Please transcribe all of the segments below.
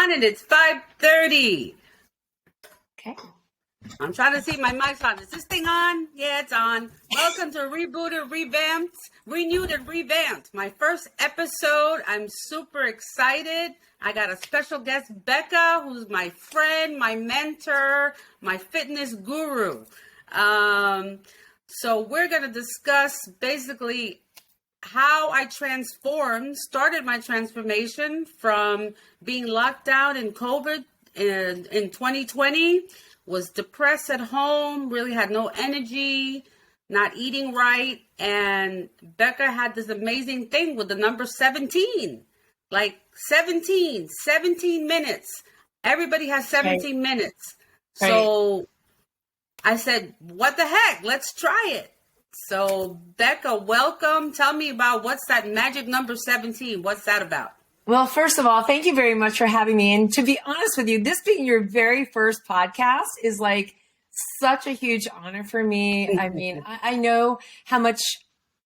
on and it's 5:30. Okay. I'm trying to see my mic's on. Is this thing on? Yeah, it's on. Welcome to Rebooted, Revamped, Renewed and Revamped. My first episode. I'm super excited. I got a special guest, Becca, who's my friend, my mentor, my fitness guru. So we're going to discuss basically how I started my transformation from being locked down in COVID in 2020, was depressed at home, really had no energy, not eating right. And Becca had this amazing thing with the number 17, like 17 minutes. Everybody has 17 minutes. Right. So I said, what the heck? Let's try it. So Becca, welcome. Tell me about what's that magic number 17? What's that about? Well, first of all, thank you very much for having me. And to be honest with you, this being your very first podcast is like such a huge honor for me. I mean, I know how much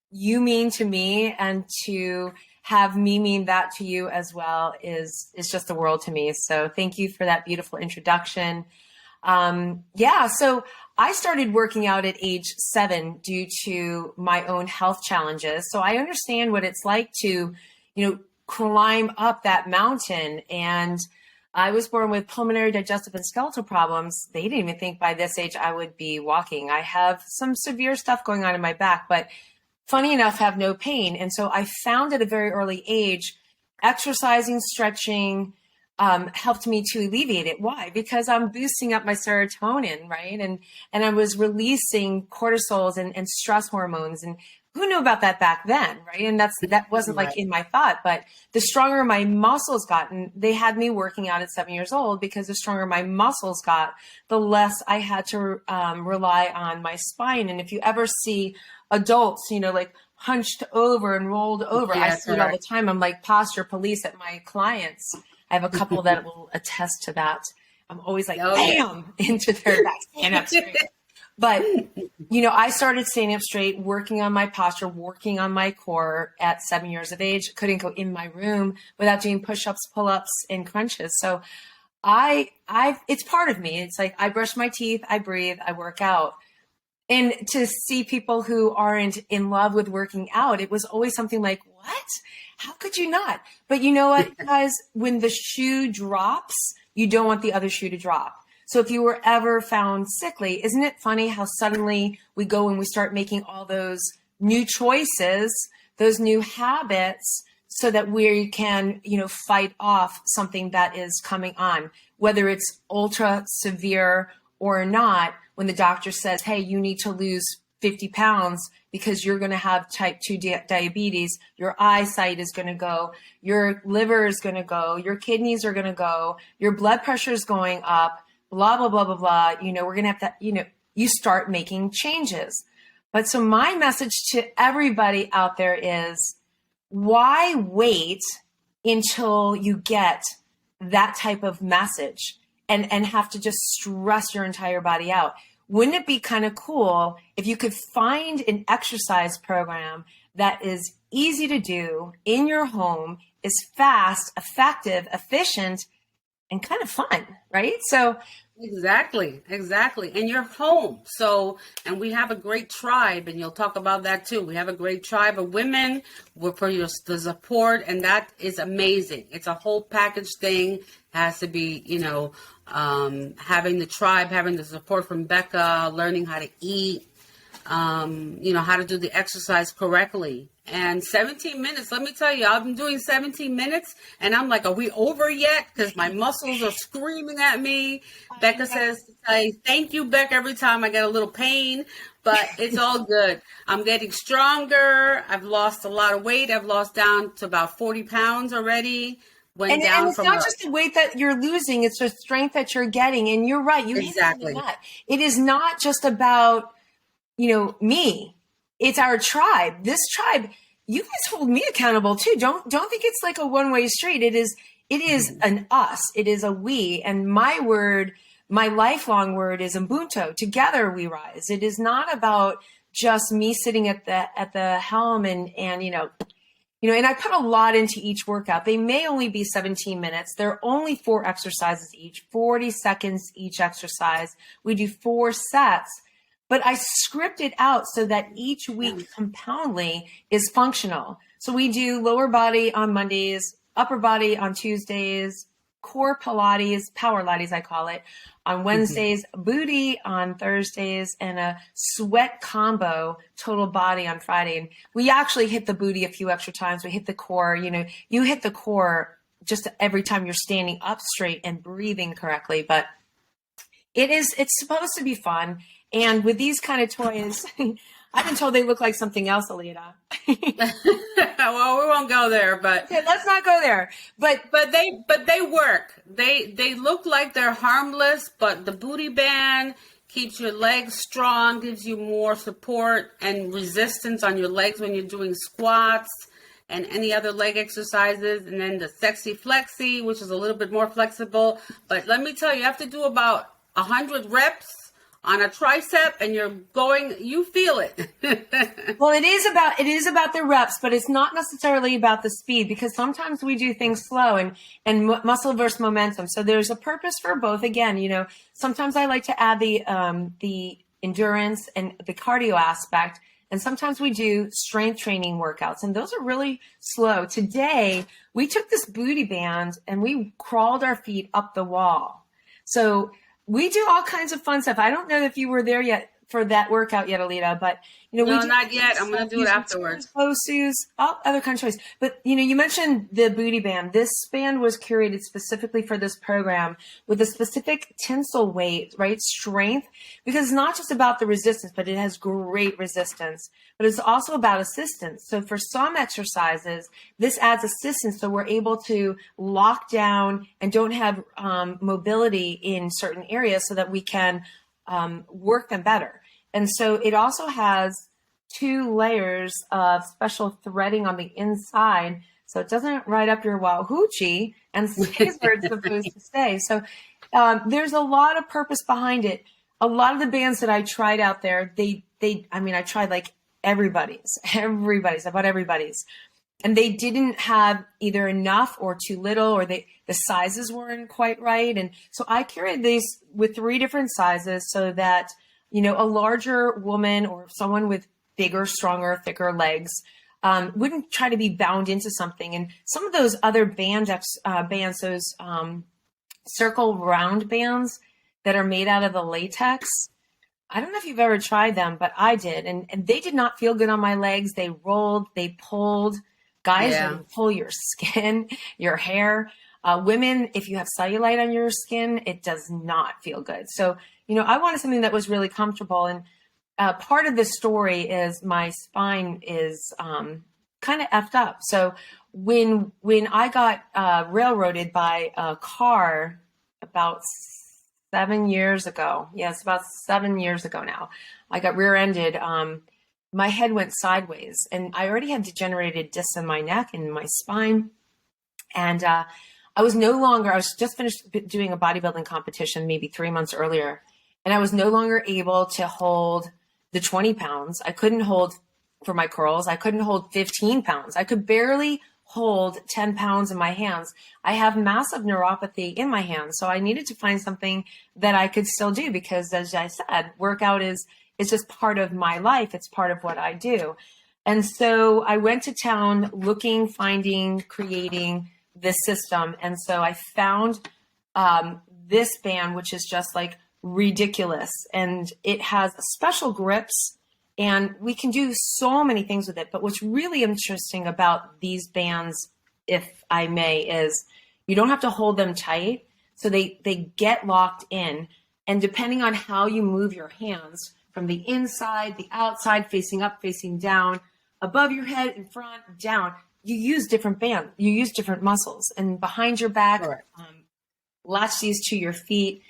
you mean to me, and to have me mean that to you as well is just the world to me. So thank you for that beautiful introduction. So I started working out at age 7 due to my own health challenges. So I understand what it's like to, climb up that mountain. And I was born with pulmonary, digestive, and skeletal problems. They didn't even think by this age I would be walking. I have some severe stuff going on in my back, but funny enough, have no pain. And so I found at a very early age, exercising, stretching, helped me to alleviate it. Why? Because I'm boosting up my serotonin, right? And I was releasing cortisols and stress hormones, and who knew about that back then, right? And that wasn't like in my thought, but the stronger my muscles got, and they had me working out at 7 years old, because the stronger my muscles got, the less I had to rely on my spine. And if you ever see adults, like hunched over and rolled over, I see it all the time. I'm like posture police at my clients. I have a couple that will attest to that. I'm always like, bam, into their back, stand up straight. But, I started standing up straight, working on my posture, working on my core at 7 years of age. Couldn't go in my room without doing push-ups, pull-ups, and crunches. So it's part of me. It's like I brush my teeth, I breathe, I work out. And to see people who aren't in love with working out, it was always something like, what? How could you not? But you know what, guys? When the shoe drops, you don't want the other shoe to drop. So if you were ever found sickly, isn't it funny how suddenly we go and we start making all those new choices, those new habits, so that we can, fight off something that is coming on, whether it's ultra severe or not. When the doctor says, hey, you need to lose 50 pounds because you're going to have type 2 diabetes, your eyesight is going to go, your liver is going to go, your kidneys are going to go, your blood pressure is going up, blah, blah, blah, blah, blah. We're going to have to, you start making changes. But so my message to everybody out there is, why wait until you get that type of message and have to just stress your entire body out? Wouldn't it be kind of cool if you could find an exercise program that is easy to do in your home, is fast, effective, efficient, and kind of fun, right? So Exactly. And you're home. So, and we have a great tribe, and you'll talk about that too. We have a great tribe of women for the support, and that is amazing. It's a whole package thing. It has to be, having the tribe, having the support from Becca, learning how to eat, how to do the exercise correctly. And 17 minutes, let me tell you, I've been doing 17 minutes and I'm like, are we over yet? Because my muscles are screaming at me. Becca says to say, thank you, Becca, every time I get a little pain, but it's all good. I'm getting stronger. I've lost a lot of weight. I've lost down to about 40 pounds already. And it's not just the weight that you're losing, it's the strength that you're getting. And you're right. Exactly. It is not just about, me. It's our tribe. This tribe, you guys hold me accountable too. Don't think it's like a one-way street. It is an us. It is a we. And my word, my lifelong word is Ubuntu. Together we rise. It is not about just me sitting at the helm and and I put a lot into each workout. They may only be 17 minutes. They're only 4 exercises each, 40 seconds each exercise. We do 4 sets, but I script it out so that each week compoundly is functional. So we do lower body on Mondays, upper body on Tuesdays, core Pilates, power Pilates, I call it, on Wednesdays, booty on Thursdays, and a sweat combo, total body on Friday. And we actually hit the booty a few extra times. We hit the core. You hit the core just every time you're standing up straight and breathing correctly. But it's supposed to be fun. And with these kind of toys, I've been told they look like something else, Alita. Well, we won't go there, but okay, let's not go there. But they work. They look like they're harmless, but the booty band keeps your legs strong, gives you more support and resistance on your legs when you're doing squats and any other leg exercises. And then the sexy flexi, which is a little bit more flexible. But let me tell you, you have to do about 100 reps on a tricep, and you feel it. Well, it is about the reps, but it's not necessarily about the speed, because sometimes we do things slow and muscle versus momentum. So there's a purpose for both. Again, sometimes I like to add the endurance and the cardio aspect, and sometimes we do strength training workouts, and those are really slow. Today, we took this booty band and we crawled our feet up the wall. So we do all kinds of fun stuff. I don't know if you were there yet for that workout yet, Alita, but no, not yet. I'm going to do it afterwards. Bosus, all other kind of choice. But you mentioned the booty band. This band was curated specifically for this program with a specific tensile weight, right? Strength, because it's not just about the resistance, but it has great resistance. But it's also about assistance. So for some exercises, this adds assistance, so we're able to lock down and don't have mobility in certain areas, so that we can work them better. And so it also has 2 layers of special threading on the inside, so it doesn't ride up your wahoochie and stays where it's supposed to stay. So there's a lot of purpose behind it. A lot of the bands that I tried out there, I tried like everybody's. I bought everybody's. And they didn't have either enough or too little, or the sizes weren't quite right. And so I carried these with 3 different sizes, so that, a larger woman or someone with bigger, stronger, thicker legs wouldn't try to be bound into something. And some of those other bands, those circle round bands that are made out of the latex, I don't know if you've ever tried them, but I did. And they did not feel good on my legs. They rolled, they pulled. Guys, Yeah. They pull your skin, your hair. Women, if you have cellulite on your skin, it does not feel good. So, I wanted something that was really comfortable. And part of the story is my spine is kind of effed up. So when I got railroaded by a car about 7 years ago, yes, about 7 years ago now, I got rear-ended. My head went sideways, and I already had degenerated discs in my neck and my spine. And I was just finished doing a bodybuilding competition maybe 3 months earlier, and I was no longer able to hold the 20 pounds. I couldn't hold for my curls. I couldn't hold 15 pounds. I could barely hold 10 pounds in my hands. I have massive neuropathy in my hands. So I needed to find something that I could still do, because, as I said, workout is just part of my life. It's part of what I do. And so I went to town looking, finding, creating this system. And so I found this band, which is just like ridiculous. And it has special grips, and we can do so many things with it. But what's really interesting about these bands, if I may, is you don't have to hold them tight. So they get locked in. And depending on how you move your hands, from the inside, the outside, facing up, facing down, above your head, in front, down, you use different bands. You use different muscles. And behind your back, latch these to your feet.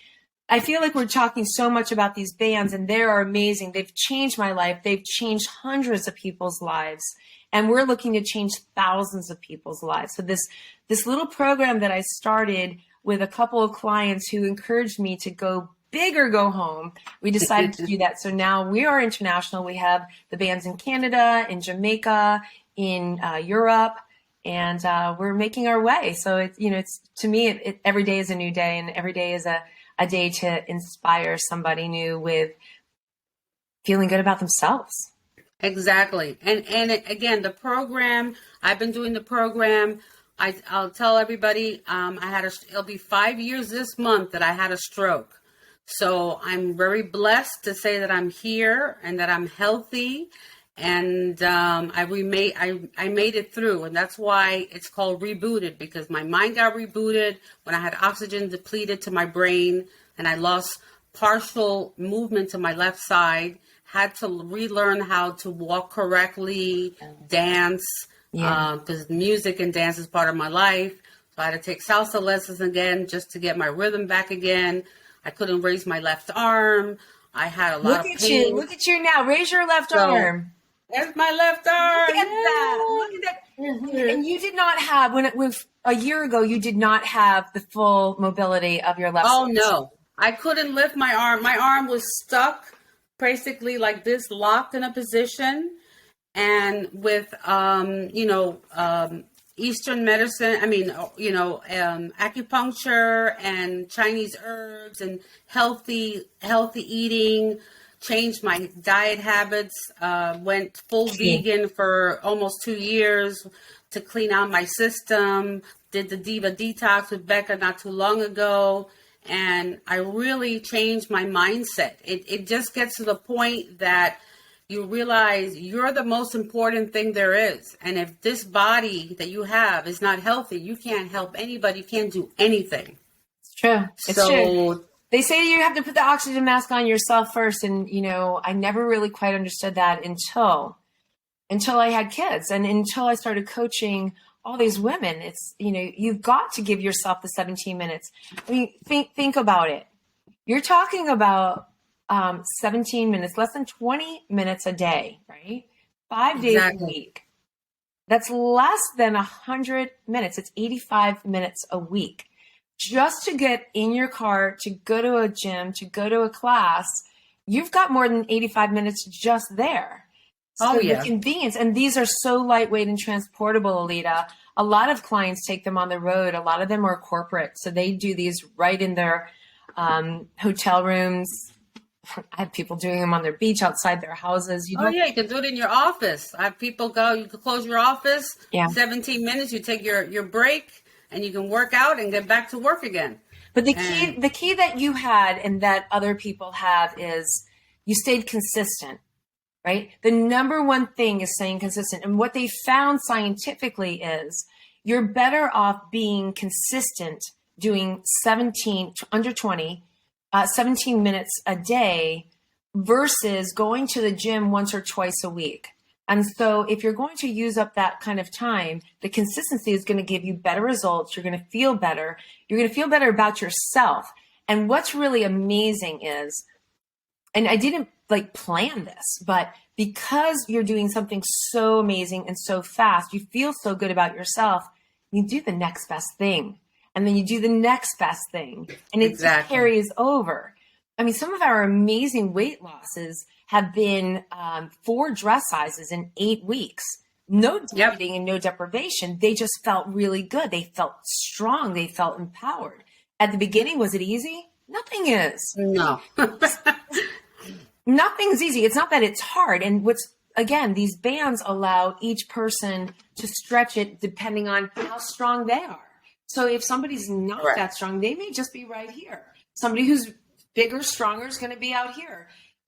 I feel like we're talking so much about these bands, and they are amazing. They've changed my life. They've changed hundreds of people's lives. And we're looking to change thousands of people's lives. So this little program that I started with a couple of clients who encouraged me to go big or go home, we decided to do that. So now we are international. We have the bands in Canada, in Jamaica, in Europe, and we're making our way. So it's to me, every day is a new day, and every day is a day to inspire somebody new with feeling good about themselves. Exactly. And again, the program, I've been doing the program. I'll tell everybody, it'll be 5 years this month that I had a stroke. So I'm very blessed to say that I'm here and that I'm healthy, and I made it through. And that's why it's called Rebooted, because my mind got rebooted when I had oxygen depleted to my brain, and I lost partial movement to my left side, had to relearn how to walk correctly, dance, because music and dance is part of my life. So I had to take salsa lessons again just to get my rhythm back again. I couldn't raise my left arm. I had a lot of pain. Look at you now. Raise your left arm. There's my left arm. Look at that. Look at that. Mm-hmm. And you did not have, when a year ago, you did not have the full mobility of your left side. Oh, no. I couldn't lift my arm. My arm was stuck basically like this, locked in a position. And with, Eastern medicine, acupuncture and Chinese herbs and healthy eating, changed my diet habits, went full vegan for almost 2 years to clean out my system, did the DIVA detox with Becca not too long ago. And I really changed my mindset. It just gets to the point that you realize you're the most important thing there is. And if this body that you have is not healthy, you can't help anybody. You can't do anything. It's true. It's true. They say you have to put the oxygen mask on yourself first. And, I never really quite understood that until I had kids and until I started coaching all these women. It's, you've got to give yourself the 17 minutes. I mean, think about it. You're talking about 17 minutes, less than 20 minutes a day, right? 5 days a week. That's less than 100 minutes. It's 85 minutes a week. Just to get in your car, to go to a gym, to go to a class, you've got more than 85 minutes just there. So the convenience, and these are so lightweight and transportable, Alita. A lot of clients take them on the road. A lot of them are corporate. So they do these right in their hotel rooms. I have people doing them on their beach, outside their houses. You can do it in your office. I have people go, you can close your office, 17 minutes, you take your break, and you can work out and get back to work again. But the key that you had and that other people have is you stayed consistent, right? The number one thing is staying consistent. And what they found scientifically is you're better off being consistent, doing 17 minutes a day versus going to the gym once or twice a week. And so if you're going to use up that kind of time, the consistency is going to give you better results. You're going to feel better. You're going to feel better about yourself. And what's really amazing is, and I didn't plan this, but because you're doing something so amazing and so fast, you feel so good about yourself, you do the next best thing. And then you do the next best thing. And it just carries over. I mean, some of our amazing weight losses have been 4 dress sizes in 8 weeks. No dieting and no deprivation. They just felt really good. They felt strong. They felt empowered. At the beginning, was it easy? Nothing is. No. Nothing's easy. It's not that it's hard. And again, these bands allow each person to stretch it depending on how strong they are. So if somebody's not that strong, they may just be right here. Somebody who's bigger, stronger is going to be out here.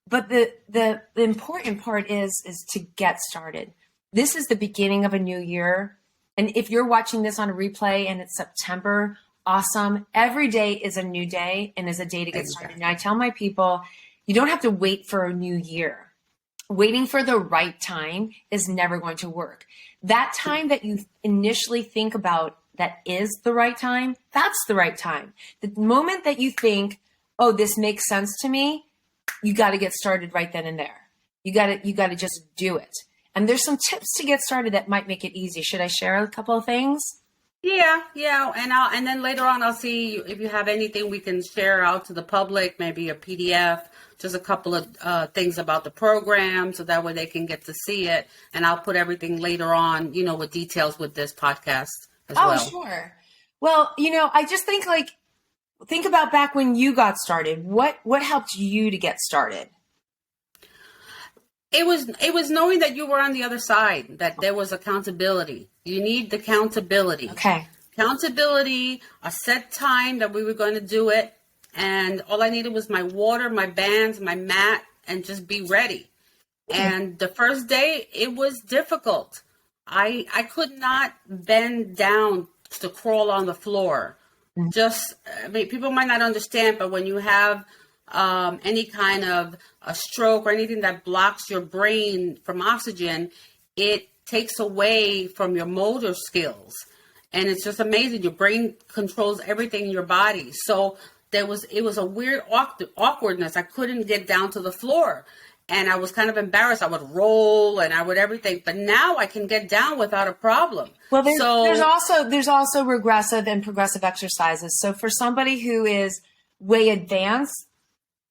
But the important part is to get started. This is the beginning of a new year. And if you're watching this on a replay and it's September, awesome. Every day is a new day and is a day to get started. And I tell my people, you don't have to wait for a new year. Waiting for the right time is never going to work. That time that you initially think about that is the right time, that's the right time. The moment that you think, oh, this makes sense to me, you got to get started right then and there. You got to just do it. And there's some tips to get started that might make it easy. Should I share a couple of things? Yeah, and then later on I'll see if you have anything we can share out to the public, maybe a PDF, just a couple of things about the program, so that way they can get to see it. And I'll put everything later on, with details with this podcast as well. Oh, sure. Well, I just think about back when you got started. What helped you to get started? It was knowing that you were on the other side, that there was accountability. You need accountability. Okay. Accountability, a set time that we were going to do it. And all I needed was my water, my bands, my mat, and just be ready. And the first day, it was difficult. I could not bend down to crawl on the floor. People might not understand, but when you have any kind of a stroke or anything that blocks your brain from oxygen, it takes away from your motor skills. And it's just amazing. Your brain controls everything in your body. So it was a weird awkwardness. I couldn't get down to the floor. And I was kind of embarrassed. I would roll and I would everything. But now I can get down without a problem. Well, there's also regressive and progressive exercises. So for somebody who is way advanced,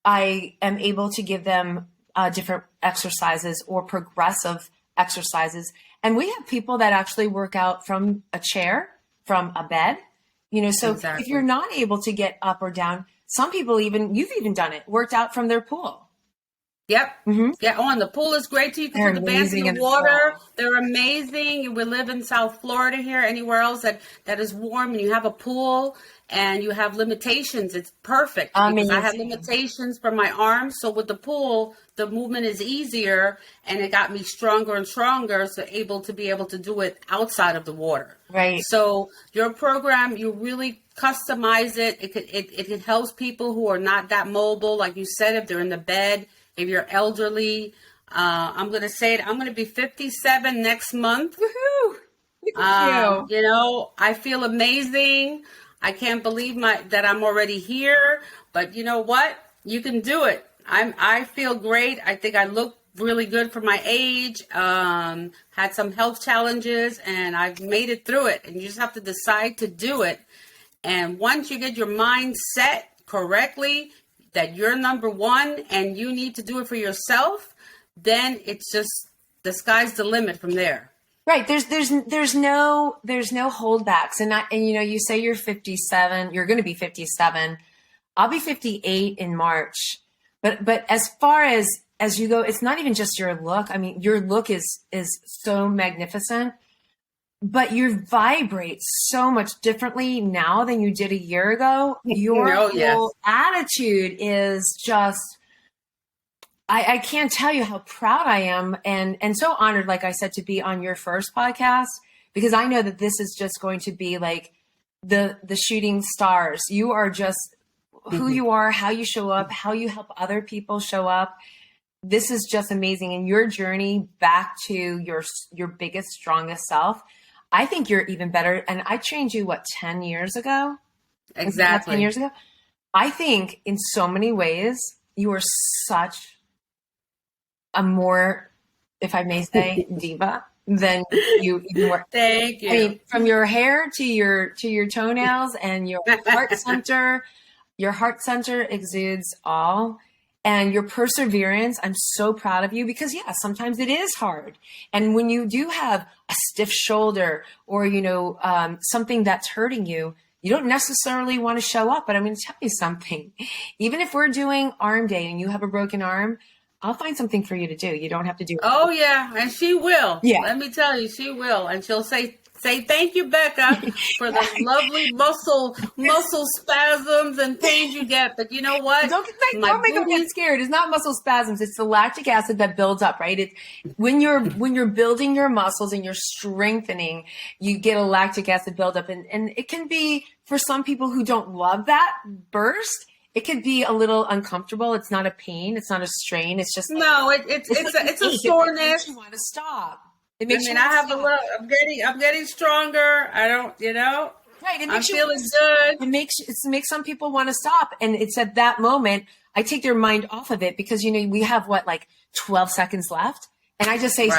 I am able to give them different exercises or progressive exercises. And we have people that actually work out from a chair, from a bed, so Exactly. If you're not able to get up or down, some people you've even done it, worked out from their pool. Yep. Mm-hmm. Yeah. Oh, and the pool is great too. You can They're put the bands in amazing the in the water. pool. They're amazing. We live in South Florida here. Anywhere else that is warm and you have a pool and you have limitations, it's perfect. Because I have limitations for my arms. So with the pool, the movement is easier and it got me stronger and stronger. So able to do it outside of the water. Right. So your program, you really customize it. It helps people who are not that mobile. Like you said, if they're in the bed, if you're elderly, I'm going to say it. I'm going to be 57 next month. Woohoo! Look at you. I feel amazing. I can't believe that I'm already here. But you know what? You can do it. I feel great. I think I look really good for my age. Had some health challenges, and I've made it through it. And you just have to decide to do it. And once you get your mind set correctly, that you're number one and you need to do it for yourself, then it's just the sky's the limit from there. Right. There's no holdbacks. And you say you're 57, you're going to be 57. I'll be 58 in March. But as far as you go, it's not even just your look. I mean, your look is so magnificent, but you vibrate so much differently now than you did a year ago. Your whole attitude is just, I can't tell you how proud I am and so honored, like I said, to be on your first podcast, because I know that this is just going to be like the shooting stars. You are just who you are, how you show up, how you help other people show up. This is just amazing. And your journey back to your biggest, strongest self, I think you're even better. And I trained you, 10 years ago? Exactly. 10 years ago. I think in so many ways, you are such a more, if I may say, diva than you even were. Thank you. I mean, from your hair to your toenails and your heart center exudes all. And your perseverance, I'm so proud of you because, sometimes it is hard. And when you do have a stiff shoulder or, something that's hurting you, you don't necessarily want to show up. But I'm going to tell you something. Even if we're doing arm day and you have a broken arm, I'll find something for you to do. You don't have to do it. Oh, yeah. And she will. Yeah. Let me tell you, she will. And she'll say thank you, Becca, for the lovely muscle spasms and pains you get. But you know what? Don't make them get scared. It's not muscle spasms. It's the lactic acid that builds up, right? When you're building your muscles and you're strengthening, you get a lactic acid buildup. And it can be, for some people who don't love that burst, it could be a little uncomfortable. It's not a pain. It's not a strain. It's just it's a soreness. You want to stop. I'm getting stronger. I don't, Right. I'm feeling good. It makes some people want to stop. And it's at that moment, I take their mind off of it because, we have 12 seconds left. And I just say,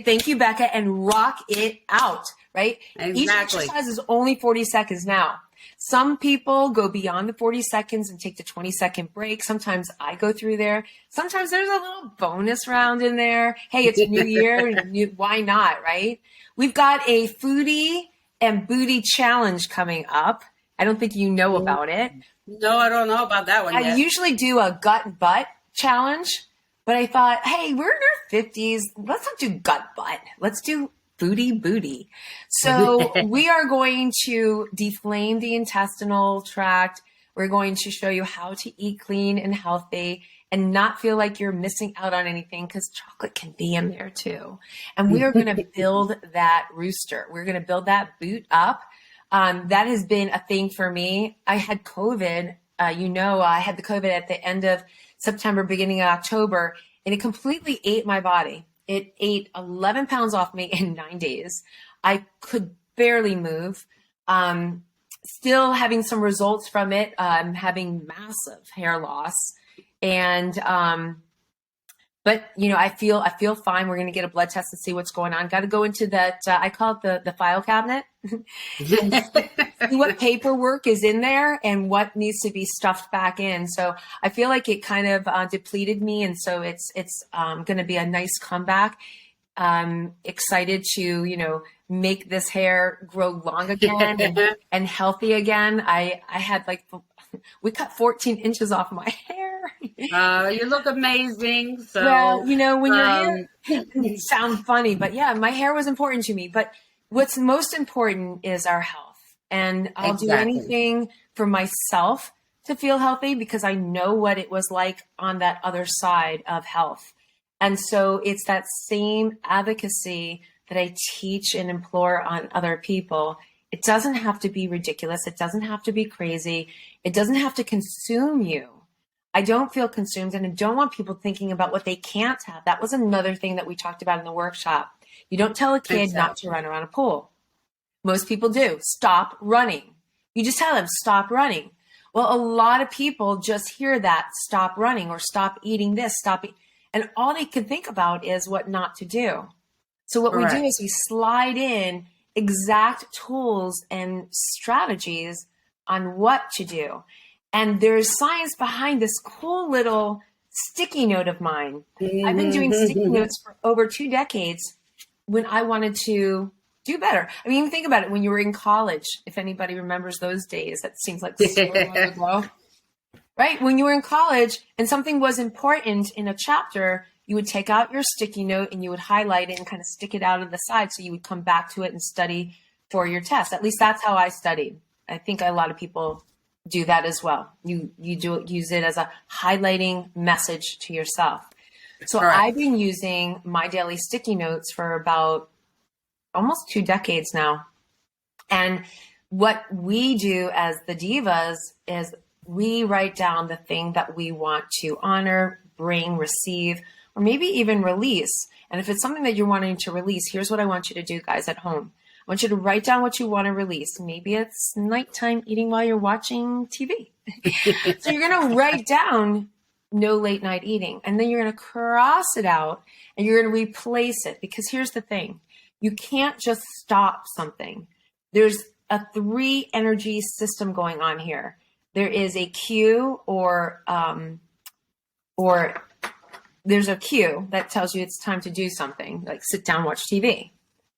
thank you, Becca, and rock it out. right? Each Exactly. exercise is only 40 seconds now. Some people go beyond the 40 seconds and take the 20-second break. Sometimes I go through there. Sometimes there's a little bonus round in there. Hey, it's New Year. Why not, right? We've got a Foodie and Booty challenge coming up. I don't think you know about it. No, I don't know about that one yet. I usually do a gut and butt challenge, but I thought, hey, we're in our 50s. Let's not do gut butt. Let's do Foodie booty. So we are going to deflame the intestinal tract. We're going to show you how to eat clean and healthy and not feel like you're missing out on anything, because chocolate can be in there too. And we are going to build that rooster. We're going to build that boot up. That has been a thing for me. I had COVID. I had the COVID at the end of September, beginning of October, and it completely ate my body. It ate 11 pounds off me in 9 days. I could barely move. Still having some results from it. I'm having massive hair loss. And, but I feel fine. We're going to get a blood test and see what's going on. Got to go into that. I call it the file cabinet. See what paperwork is in there and what needs to be stuffed back in. So I feel like it kind of depleted me. And so it's going to be a nice comeback. Excited to, make this hair grow long again and healthy again. I had we cut 14 inches off my hair. You look amazing. So, well, when your hair, it sounds funny, but yeah, my hair was important to me. But what's most important is our health. And I'll do anything for myself to feel healthy, because I know what it was like on that other side of health. And so it's that same advocacy that I teach and implore on other people. It doesn't have to be ridiculous. It doesn't have to be crazy. It doesn't have to consume you. I don't feel consumed, and I don't want people thinking about what they can't have. That was another thing that we talked about in the workshop. You don't tell a kid not to run around a pool. Most people do. Stop running. You just tell them, stop running. Well, a lot of people just hear that, stop running, or stop eating this, and all they can think about is what not to do. So what we do is we slide in exact tools and strategies on what to do. And there's science behind this cool little sticky note of mine. I've been doing sticky notes for over 2 decades when I wanted to do better. I mean, even think about it when you were in college, if anybody remembers those days. That seems like so long ago. Right? When you were in college and something was important in a chapter, you would take out your sticky note and you would highlight it and kind of stick it out of the side, so you would come back to it and study for your test. At least that's how I studied. I think a lot of people do that as well. You use it as a highlighting message to yourself. So I've been using my daily sticky notes for about almost 2 decades now. And what we do as the divas is we write down the thing that we want to honor, bring, receive, or maybe even release. And if it's something that you're wanting to release, here's what I want you to do, guys, at home. I want you to write down what you want to release. Maybe it's nighttime eating while you're watching TV. So you're going to write down no late night eating. And then you're going to cross it out and you're going to replace it. Because here's the thing. You can't just stop something. There's a 3 energy system going on here. There is a cue or there's a cue that tells you it's time to do something, like sit down, watch TV.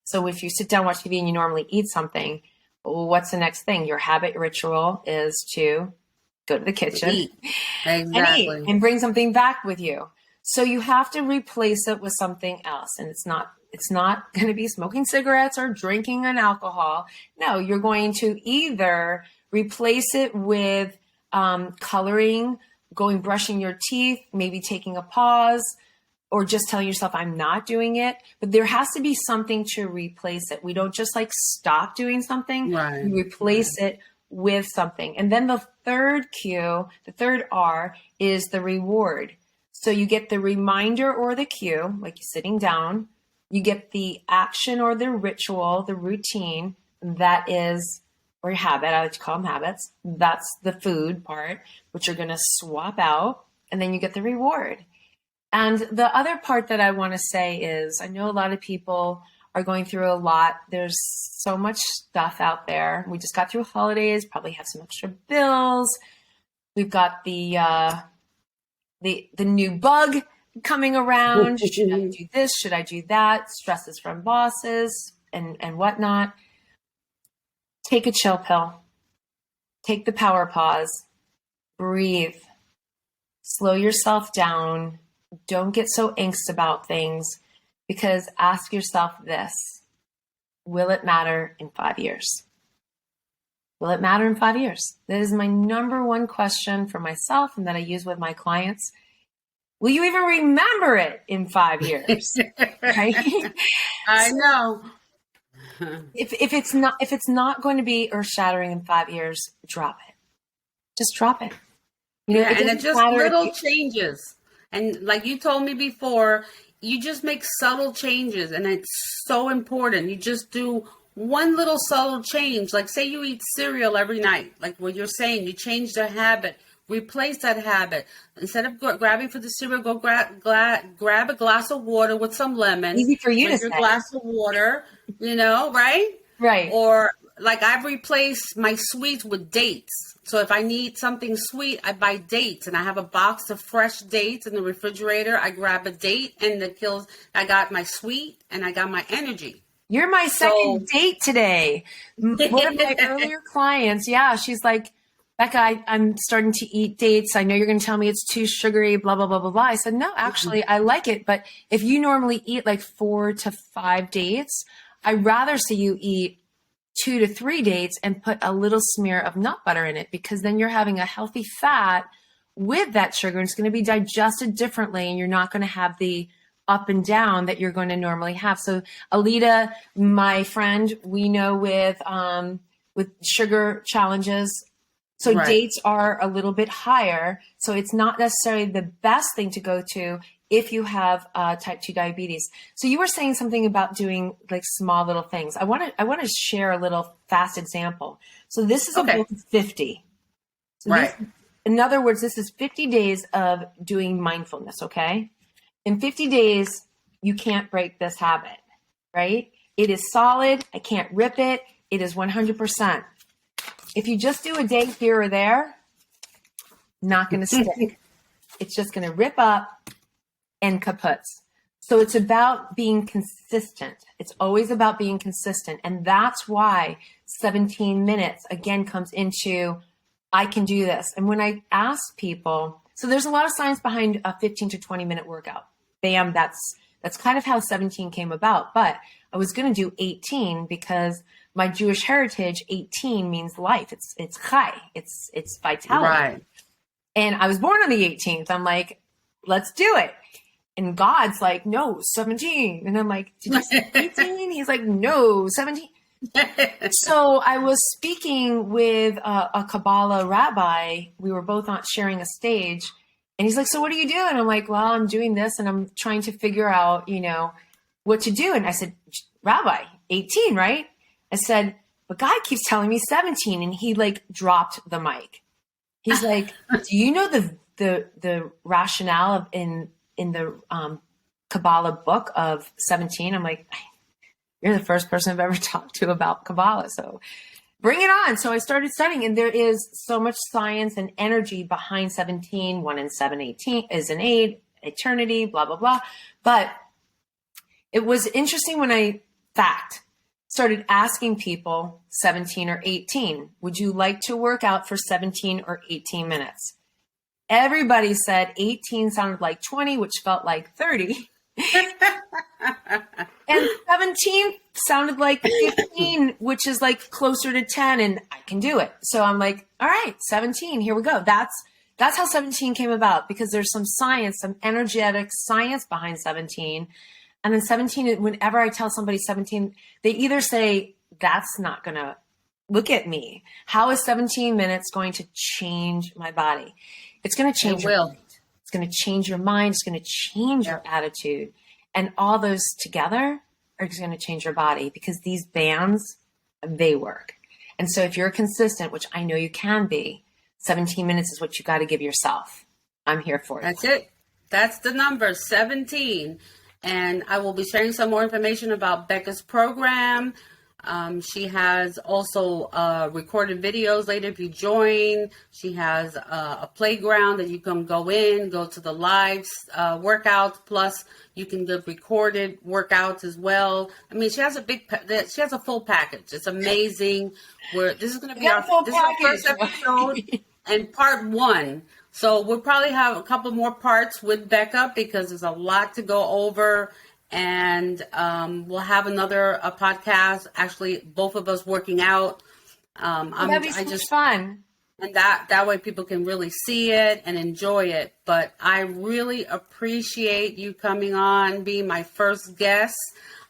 So if you sit down, watch TV, and you normally eat something, what's the next thing? Your habit ritual is to go to the kitchen and eat and bring something back with you. So you have to replace it with something else. And it's not going to be smoking cigarettes or drinking an alcohol. No, you're going to either replace it with coloring, brushing your teeth, maybe taking a pause, or just telling yourself, I'm not doing it. But there has to be something to replace it. We don't just stop doing something. Right. We replace it with something. And then the third cue, the third R, is the reward. So you get the reminder or the cue, like you're sitting down. You get the action or the ritual, the routine, that is, or your habit, I like to call them habits. That's the food part, which you're going to swap out. And then you get the reward. And the other part that I want to say is, I know a lot of people are going through a lot. There's so much stuff out there. We just got through holidays, probably have some extra bills. We've got the new bug coming around. Should I do this? Should I do that? Stresses from bosses and whatnot. Take a chill pill. Take the power pause. Breathe. Slow yourself down. Don't get so angst about things, because ask yourself this: will it matter in 5 years? Will it matter in 5 years? That is my number one question for myself and that I use with my clients. Will you even remember it in 5 years? Right? I know. If it's not going to be earth shattering in 5 years, drop it. Just drop it. You know, Yeah, and it's just little changes. And like you told me before, you just make subtle changes, and it's so important. You just do one little subtle change. Like say you eat cereal every night, like what you're saying, you change the habit, replace that habit. Instead of grabbing for the cereal, go grab a glass of water with some lemon. Easy for you to your say. Glass of water, right? Right. Or like I've replaced my sweets with dates. So if I need something sweet, I buy dates, and I have a box of fresh dates in the refrigerator. I grab a date, and I got my sweet and I got my energy. You're my second date today. One of my earlier clients, she's like, Becca, I'm starting to eat dates. I know you're going to tell me it's too sugary, blah, blah, blah, blah, blah. I said, no, actually, I like it. But if you normally eat like 4 to 5 dates, I'd rather see you eat 2 to 3 dates and put a little smear of nut butter in it, because then you're having a healthy fat with that sugar, and it's going to be digested differently, and you're not going to have the up and down that you're going to normally have. So Alita, my friend, we know with sugar challenges, so dates are a little bit higher. So it's not necessarily the best thing to go to if you have type 2 diabetes. So you were saying something about doing like small little things. I want to share a little fast example. So this is a book of 50. So in other words, this is 50 days of doing mindfulness. Okay. In 50 days, you can't break this habit, right? It is solid. I can't rip it. It is 100%. If you just do a day here or there, not going to stick. It's just going to rip up and kaputs. So it's about being consistent. It's always about being consistent. And that's why 17 minutes again comes into, I can do this. And when I ask people, so there's a lot of science behind a 15 to 20 minute workout. Bam, that's kind of how 17 came about. But I was going to do 18 because my Jewish heritage, 18 means life. It's chai. It's vitality. Right. And I was born on the 18th. I'm like, let's do it. And God's like, no, 17. And I'm like, did you say 18? He's like, no, 17. So I was speaking with a Kabbalah rabbi. We were both on sharing a stage. And he's like, so what are you doing? I'm like, well, I'm doing this and I'm trying to figure out, what to do. And I said, Rabbi, 18, right? I said, but God keeps telling me 17. And he like dropped the mic. He's like, do you know the rationale in the Kabbalah book of 17? I'm like, you're the first person I've ever talked to about Kabbalah. So bring it on. So I started studying, and there is so much science and energy behind 17. 1 and 7, 18 is an 8, eternity, blah, blah, blah. But it was interesting when I started asking people 17 or 18, would you like to work out for 17 or 18 minutes? Everybody said 18 sounded like 20, which felt like 30. And 17 sounded like 15, which is like closer to 10, and I can do it. So I'm like, all right, 17, here we go. That's how 17 came about, because there's some science, some energetic science behind 17. And then 17, whenever I tell somebody 17, they either say, that's not going to look at me. How is 17 minutes going to change my body? It's going to change your mind. It's going to change your mind. It's going to change your attitude. And all those together are going to change your body, because these bands, they work. And so if you're consistent, which I know you can be, 17 minutes is what you got to give yourself. I'm here for it. That's it. That's the number, 17. And I will be sharing some more information about Becca's program. She has also recorded videos later if you join. She has a playground that you can go in, go to the live workouts, plus you can get recorded workouts as well. I mean, she has a full package. It's amazing. This is going to be our first episode and part 1. So we'll probably have a couple more parts with Becca because there's a lot to go over. And we'll have another podcast, actually both of us working out. That'd be so much fun. And that way people can really see it and enjoy it. But I really appreciate you coming on, being my first guest.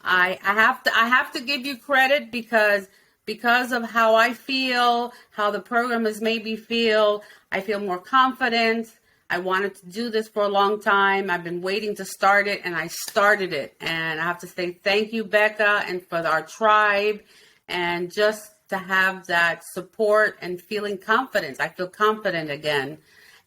I have to give you credit because of how I feel, how the program has made me feel. I feel more confident. I wanted to do this for a long time. I've been waiting to start it, and I started it. And I have to say thank you, Becca, and for our tribe, and just to have that support and feeling confidence. I feel confident again.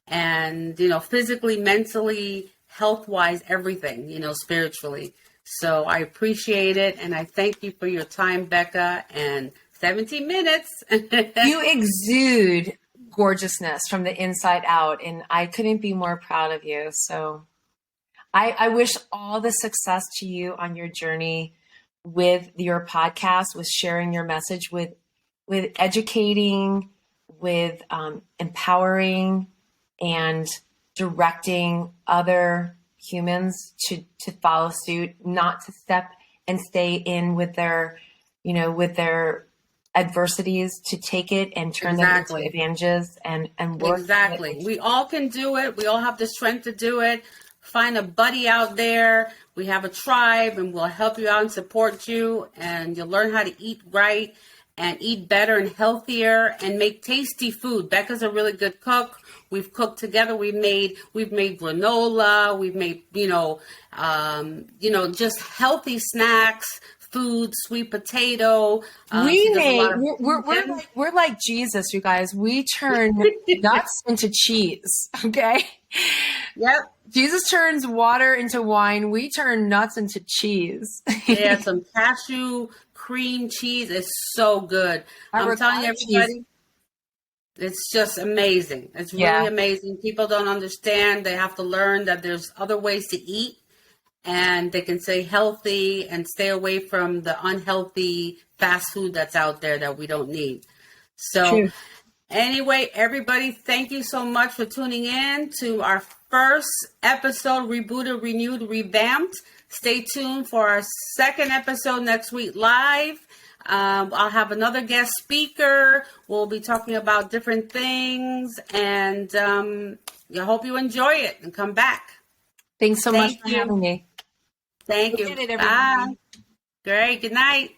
And, physically, mentally, health-wise, everything, spiritually. So I appreciate it, and I thank you for your time, Becca, and 17 minutes. You exude gorgeousness from the inside out, and I couldn't be more proud of you. So I wish all the success to you on your journey with your podcast, with sharing your message, with educating, with empowering and directing other humans to follow suit, not to step and stay in with their adversities, to take it and turn them into advantages and work. Exactly. We all can do it. We all have the strength to do it. Find a buddy out there. We have a tribe, and we'll help you out and support you, and you'll learn how to eat right and eat better and healthier and make tasty food. Becca's a really good cook. We've cooked together. We've made granola. We've made, just healthy snacks. Food, sweet potato. We're like Jesus, you guys. We turn nuts into cheese. Okay. Yep. Jesus turns water into wine. We turn nuts into cheese. Yeah, some cashew cream cheese is so good. I'm telling everybody, it's just amazing. It's really amazing. People don't understand. They have to learn that there's other ways to eat. And they can stay healthy and stay away from the unhealthy fast food that's out there that we don't need. So anyway, everybody, thank you so much for tuning in to our first episode, Rebooted, Renewed, Revamped. Stay tuned for our second episode next week live. I'll have another guest speaker. We'll be talking about different things. And I hope you enjoy it and come back. Thanks so much for having me. Thank you. Bye. Great. Good night.